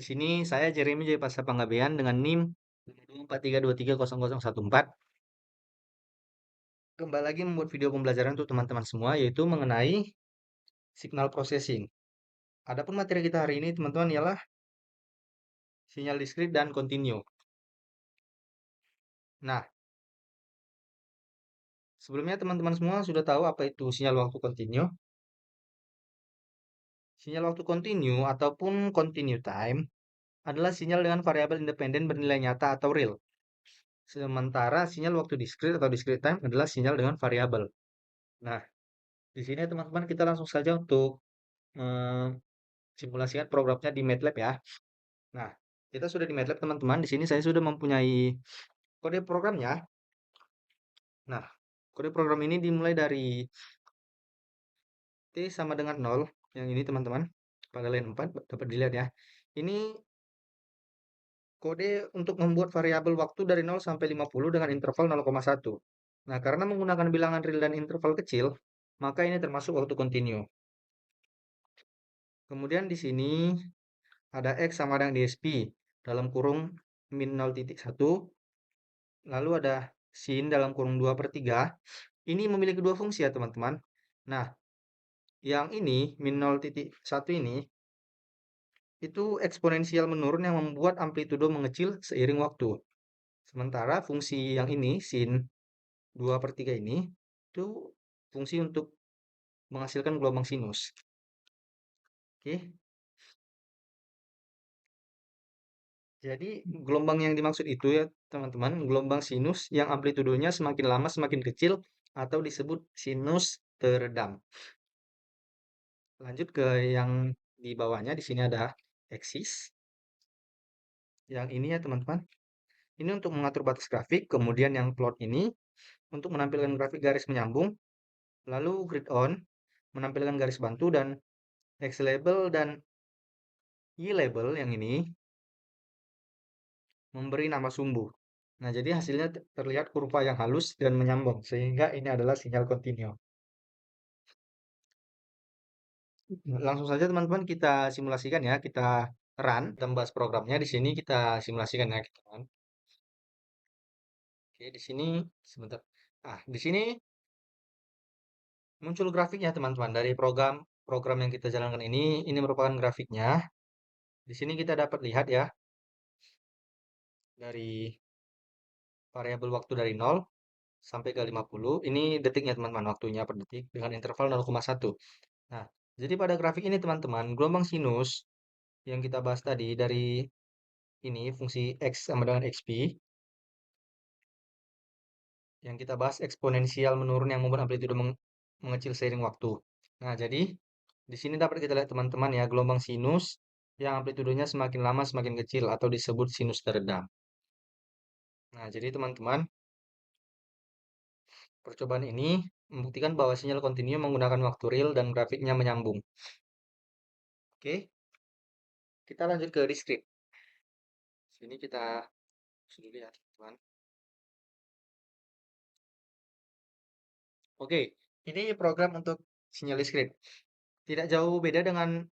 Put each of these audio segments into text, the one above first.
di sini saya Jeremy J. Pasha Panggabean dengan NIM 432320014. Kembali lagi membuat video pembelajaran untuk teman-teman semua, yaitu mengenai signal processing. Adapun materi kita hari ini, teman-teman, ialah sinyal diskrit dan kontinu. Nah, sebelumnya teman-teman semua sudah tahu apa itu sinyal waktu kontinu. Sinyal waktu kontinu ataupun continue time adalah sinyal dengan variabel independen bernilai nyata atau real. Sementara sinyal waktu diskrit atau discrete time adalah sinyal dengan variabel. Nah, di sini teman-teman kita langsung saja untuk simulasikan programnya di MATLAB ya. Nah, kita sudah di MATLAB teman-teman. Di sini saya sudah mempunyai kode programnya. Nah, kode program ini dimulai dari T sama dengan 0. Yang ini teman-teman. Pada line 4 dapat dilihat ya. Ini kode untuk membuat variabel waktu dari 0 sampai 50 dengan interval 0,1. Nah, karena menggunakan bilangan real dan interval kecil, maka ini termasuk waktu kontinu. Kemudian di sini ada X sama dengan DSP dalam kurung min 0,1. Lalu ada sin dalam kurung 2/3. Ini memiliki dua fungsi ya teman-teman. Nah, yang ini min 0,1 ini itu eksponensial menurun yang membuat amplitudo mengecil seiring waktu. Sementara fungsi yang ini sin 2/3 ini itu fungsi untuk menghasilkan gelombang sinus. Oke. Jadi gelombang yang dimaksud itu ya teman-teman, gelombang sinus yang amplitudonya semakin lama semakin kecil atau disebut sinus teredam. Lanjut ke yang di bawahnya, di sini ada eksis. Yang ini ya teman-teman. Ini untuk mengatur batas grafik, kemudian yang plot ini untuk menampilkan grafik garis menyambung, lalu grid on menampilkan garis bantu, dan X label dan Y label yang ini memberi nama sumbu. Nah, jadi hasilnya terlihat kurva yang halus dan menyambung, sehingga ini adalah sinyal kontinu. Langsung saja teman-teman kita simulasikan ya, kita run, kita membahas programnya. Di sini kita simulasikan ya, kita run. Oke, di sini sebentar. Nah, di sini muncul grafiknya teman-teman dari program yang kita jalankan ini merupakan grafiknya. Di sini kita dapat lihat ya dari variabel waktu dari 0 sampai ke 50. Ini detiknya teman-teman, waktunya per detik dengan interval 0,1. Nah, jadi pada grafik ini teman-teman, gelombang sinus yang kita bahas tadi dari ini fungsi X sama dengan XP yang kita bahas eksponensial menurun yang membuat amplitudo mengecil seiring waktu. Nah, jadi di sini dapat kita lihat teman-teman ya, gelombang sinus yang amplitudonya semakin lama semakin kecil atau disebut sinus teredam. Nah, jadi teman-teman, percobaan ini membuktikan bahwa sinyal kontinu menggunakan waktu real dan grafiknya menyambung. Oke, kita lanjut ke discrete. Sini kita dulu ya, teman-teman. Oke, ini program untuk sinyal discrete. Tidak jauh beda dengan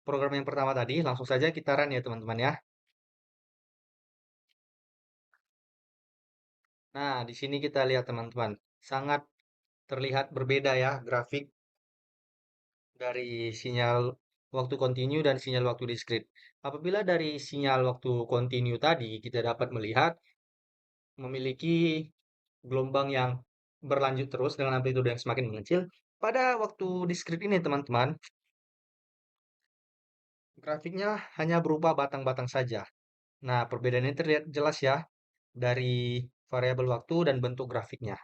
program yang pertama tadi, langsung saja kita run ya teman-teman ya. Nah, di sini kita lihat teman-teman, sangat terlihat berbeda ya grafik dari sinyal waktu kontinu dan sinyal waktu discrete. Apabila dari sinyal waktu kontinu tadi kita dapat melihat memiliki gelombang yang berlanjut terus dengan amplitudo yang semakin mengecil, pada waktu discrete ini teman-teman, grafiknya hanya berupa batang-batang saja. Nah, perbedaan ini terlihat jelas ya dari variabel waktu dan bentuk grafiknya.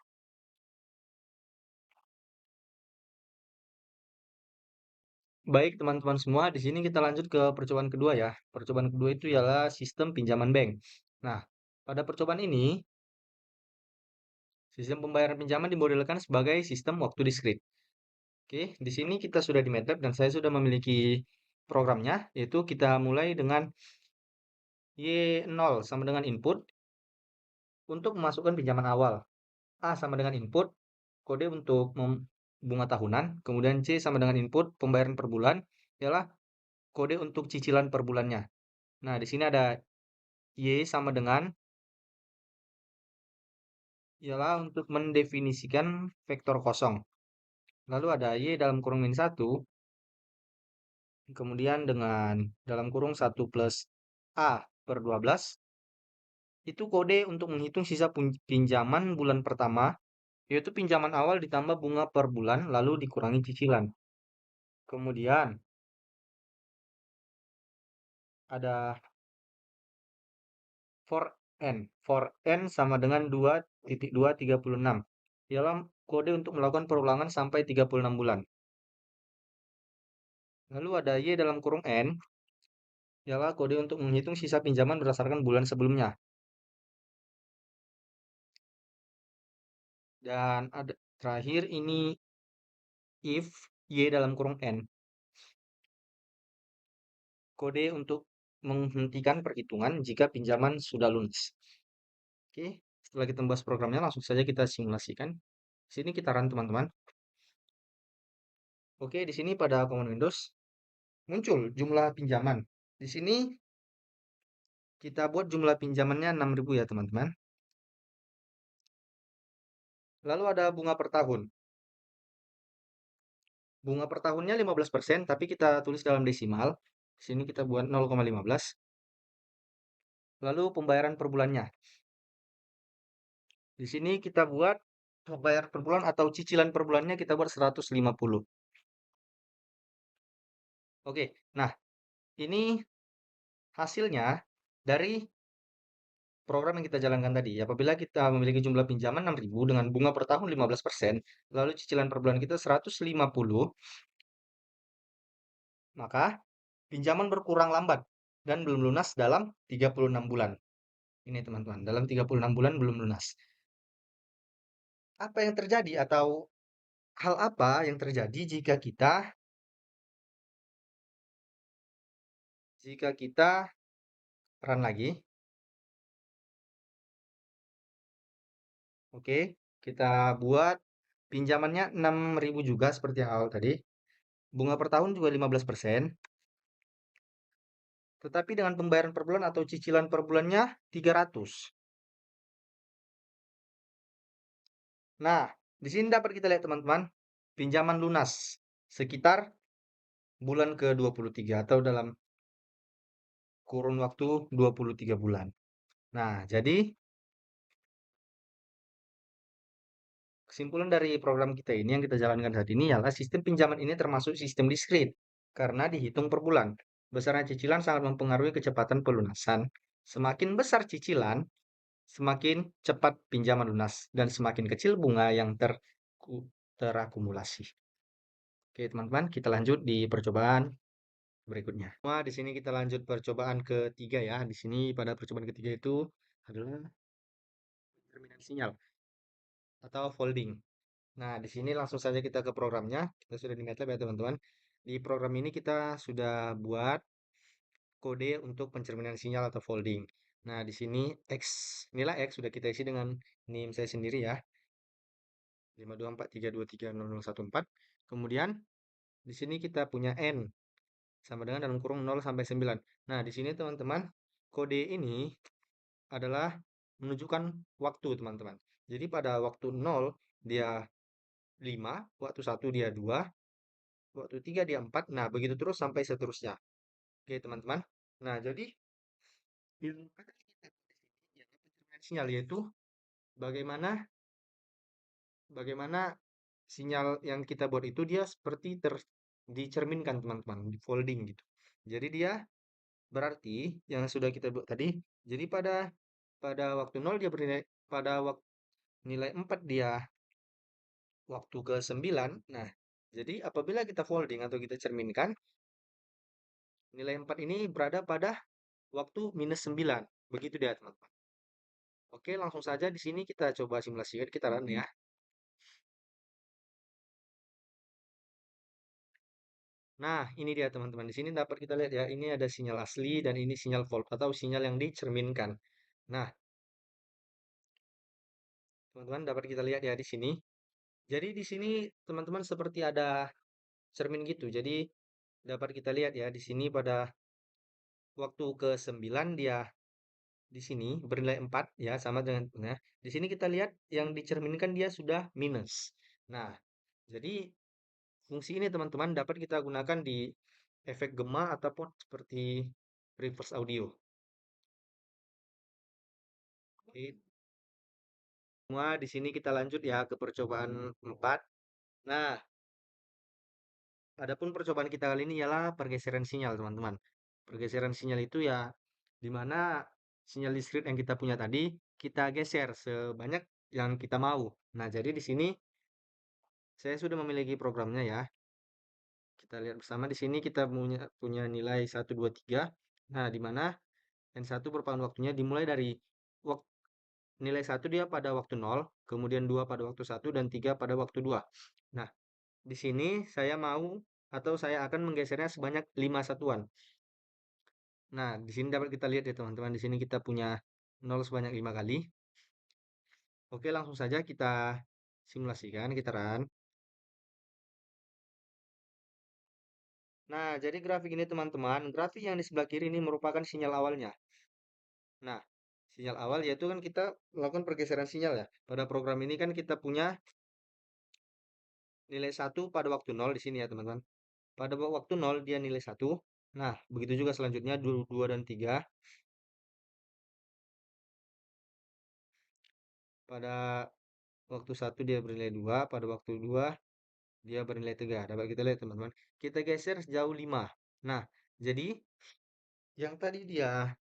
Baik teman-teman semua, di sini kita lanjut ke percobaan kedua ya. Percobaan kedua itu ialah sistem pinjaman bank. Nah, pada percobaan ini, sistem pembayaran pinjaman dimodelkan sebagai sistem waktu diskrit. Oke, di sini kita sudah di MATLAB dan saya sudah memiliki programnya, yaitu kita mulai dengan Y0 sama dengan input untuk memasukkan pinjaman awal. A sama dengan input, kode untuk bunga tahunan, kemudian C sama dengan input pembayaran per bulan, ialah kode untuk cicilan per bulannya. Nah, di sini ada Y sama dengan, ialah untuk mendefinisikan vektor kosong. Lalu ada Y dalam kurung min 1, kemudian dengan dalam kurung 1 plus A per 12, itu kode untuk menghitung sisa pinjaman bulan pertama, yaitu pinjaman awal ditambah bunga per bulan, lalu dikurangi cicilan. Kemudian ada for n sama dengan 2.236. Ialah kode untuk melakukan perulangan sampai 36 bulan. Lalu ada Y dalam kurung N, ialah kode untuk menghitung sisa pinjaman berdasarkan bulan sebelumnya. Dan ada terakhir ini if Y dalam kurung N, kode untuk menghentikan perhitungan jika pinjaman sudah lunas. Oke, setelah kita membahas programnya, langsung saja kita simulasikan. Sini kita run teman-teman. Oke, di sini pada command Windows muncul jumlah pinjaman. Di sini kita buat jumlah pinjamannya 6.000 ya teman-teman. Lalu ada bunga per tahun. Bunga per tahunnya 15%, tapi kita tulis dalam desimal. Di sini kita buat 0,15. Lalu pembayaran per bulannya. Di sini kita buat pembayaran per bulan atau cicilan per bulannya kita buat 150. Oke, nah ini hasilnya dari program yang kita jalankan tadi. Apabila kita memiliki jumlah pinjaman 6.000 dengan bunga per tahun 15%, lalu cicilan per bulan kita 150, maka pinjaman berkurang lambat dan belum lunas dalam 36 bulan. Ini teman-teman, dalam 36 bulan belum lunas. Apa yang terjadi atau hal apa yang terjadi jika kita run lagi? Oke, kita buat pinjamannya 6.000 juga seperti yang awal tadi. Bunga per tahun juga 15%. Tetapi dengan pembayaran per bulan atau cicilan per bulannya 300. Nah, di sini dapat kita lihat teman-teman, pinjaman lunas sekitar bulan ke-23 atau dalam kurun waktu 23 bulan. Nah, jadi kesimpulan dari program kita ini yang kita jalankan saat ini adalah sistem pinjaman ini termasuk sistem diskrit karena dihitung per bulan. Besarnya cicilan sangat mempengaruhi kecepatan pelunasan. Semakin besar cicilan, semakin cepat pinjaman lunas dan semakin kecil bunga yang terakumulasi. Oke, teman-teman, kita lanjut di percobaan berikutnya. Di sini kita lanjut percobaan ketiga ya. Di sini pada percobaan ketiga itu adalah terminal sinyal atau folding. Nah, di sini langsung saja kita ke programnya. Kita sudah di MATLAB ya, teman-teman. Di program ini kita sudah buat kode untuk pencerminan sinyal atau folding. Nah, di sini X, nilai X sudah kita isi dengan NIM saya sendiri ya. 52432300014. Kemudian di sini kita punya N sama dengan dalam kurung 0 sampai 9. Nah, di sini teman-teman, kode ini adalah menunjukkan waktu, teman-teman. Jadi pada waktu 0 dia 5, waktu 1 dia 2, waktu 3 dia 4. Nah, begitu terus sampai seterusnya. Oke, teman-teman. Nah, jadi ilmu kata kita di sini ialah pencerminan sinyal, yaitu bagaimana bagaimana sinyal yang kita buat itu dia seperti dicerminkan, teman-teman, di folding gitu. Jadi dia berarti yang sudah kita buat tadi, jadi pada pada waktu 0 dia bernilai, pada waktu nilai 4 dia waktu ke 9. Nah, jadi apabila kita folding atau kita cerminkan, nilai 4 ini berada pada waktu minus 9. Begitu dia, teman-teman. Oke, langsung saja di sini kita coba simulasikan, kita run ya. Nah, ini dia teman-teman. Di sini dapat kita lihat ya, ini ada sinyal asli dan ini sinyal fold atau sinyal yang dicerminkan. Nah, teman-teman dapat kita lihat ya di sini. Jadi di sini teman-teman seperti ada cermin gitu. Jadi dapat kita lihat ya di sini pada waktu ke-9 dia di sini bernilai 4 ya, sama dengan nah, di sini kita lihat yang dicerminkan dia sudah minus. Nah, jadi fungsi ini teman-teman dapat kita gunakan di efek gema ataupun seperti reverse audio. Oke, semua di sini kita lanjut ya ke percobaan 4. Nah, adapun percobaan kita kali ini ialah pergeseran sinyal, teman-teman. Pergeseran sinyal itu ya di mana sinyal listrik yang kita punya tadi kita geser sebanyak yang kita mau. Nah, jadi di sini saya sudah memiliki programnya ya. Kita lihat bersama di sini kita punya nilai 1 2 3. Nah, di mana N1 merupakan waktunya dimulai dari nilai 1 dia pada waktu 0, kemudian 2 pada waktu 1 dan 3 pada waktu 2. Nah, di sini saya mau atau saya akan menggesernya sebanyak 5 satuan. Nah, di sini dapat kita lihat ya teman-teman, di sini kita punya 0 sebanyak 5 kali. Oke, langsung saja kita simulasikan, kita run. Nah, jadi grafik ini teman-teman, grafik yang di sebelah kiri ini merupakan sinyal awalnya. Nah, sinyal awal yaitu kan kita melakukan pergeseran sinyal ya. Pada program ini kan kita punya nilai 1 pada waktu 0 di sini ya teman-teman. Pada waktu 0 dia nilai 1. Nah, begitu juga selanjutnya 2 dan 3. Pada waktu 1 dia bernilai 2, pada waktu 2 dia bernilai 3. Dapat kita lihat teman-teman. Kita geser sejauh 5. Nah, jadi yang tadi dia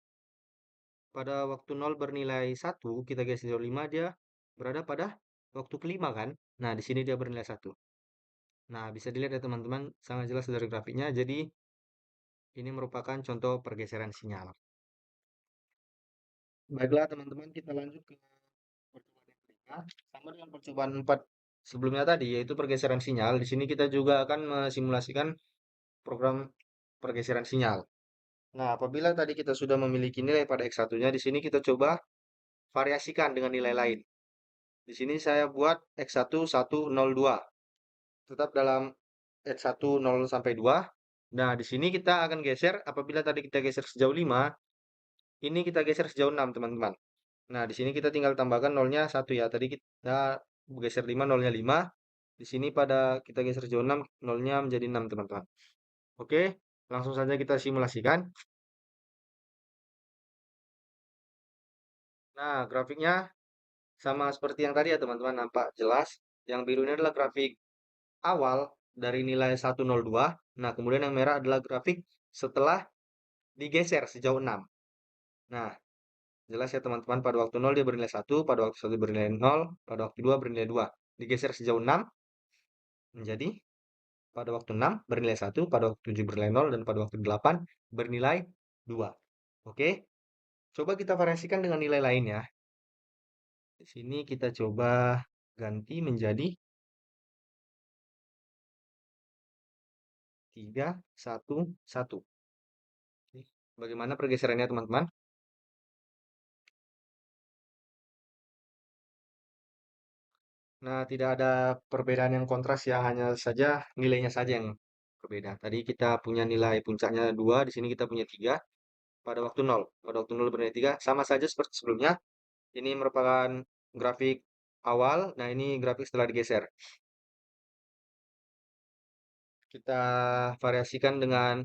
pada waktu 0 bernilai 1, kita geser sejauh 5, dia berada pada waktu kelima kan. Nah, di sini dia bernilai 1. Nah, bisa dilihat ya teman-teman, sangat jelas dari grafiknya. Jadi, ini merupakan contoh pergeseran sinyal. Baiklah teman-teman, kita lanjut ke percobaan yang ketiga. Sama dengan percobaan 4 sebelumnya tadi, yaitu pergeseran sinyal. Di sini kita juga akan mensimulasikan program pergeseran sinyal. Nah, apabila tadi kita sudah memiliki nilai pada X1-nya, di sini kita coba variasikan dengan nilai lain. Di sini saya buat X1 102. Tetap dalam X1 0 sampai 2. Nah, di sini kita akan geser apabila tadi kita geser sejauh 5, ini kita geser sejauh 6, teman-teman. Nah, di sini kita tinggal tambahkan nolnya 1 ya. Tadi kita geser 5, nolnya 5. Di sini pada kita geser sejauh 6, nolnya menjadi 6, teman-teman. Oke, langsung saja kita simulasikan. Nah, grafiknya sama seperti yang tadi ya, teman-teman. Nampak jelas. Yang biru ini adalah grafik awal dari nilai 102. Nah, kemudian yang merah adalah grafik setelah digeser sejauh 6. Nah, jelas ya teman-teman, pada waktu 0 dia bernilai 1, pada waktu 1 bernilai 0, pada waktu 2 bernilai 2. Digeser sejauh 6 menjadi pada waktu 6 bernilai 1, pada waktu 7 bernilai 0, dan pada waktu 8 bernilai 2. Oke, coba kita variasikan dengan nilai lain ya. Di sini kita coba ganti menjadi 3, 1, 1. Bagaimana pergeserannya teman-teman? Nah, tidak ada perbedaan yang kontras ya, hanya saja nilainya saja yang berbeda. Tadi kita punya nilai puncaknya 2, di sini kita punya 3 pada waktu 0. Pada waktu 0 bernilai 3, sama saja seperti sebelumnya. Ini merupakan grafik awal, nah ini grafik setelah digeser. Kita variasikan dengan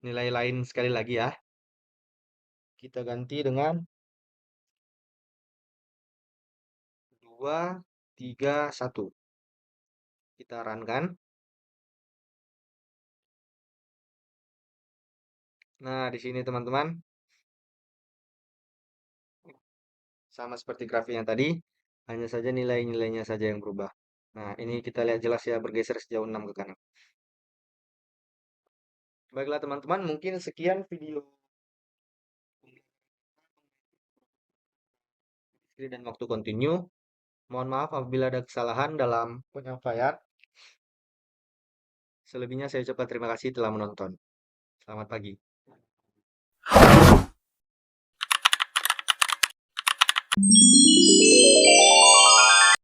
nilai lain sekali lagi ya. Kita ganti dengan 2, 3, 1. Kita runkan. Nah, di sini teman-teman, sama seperti grafik yang tadi, hanya saja nilai-nilainya saja yang berubah. Nah, ini kita lihat jelas ya bergeser sejauh 6 ke kanan. Baiklah teman-teman, mungkin sekian video dan waktu continue. Mohon maaf apabila ada kesalahan dalam penyampaian. Selebihnya saya ucapkan terima kasih telah menonton. Selamat pagi.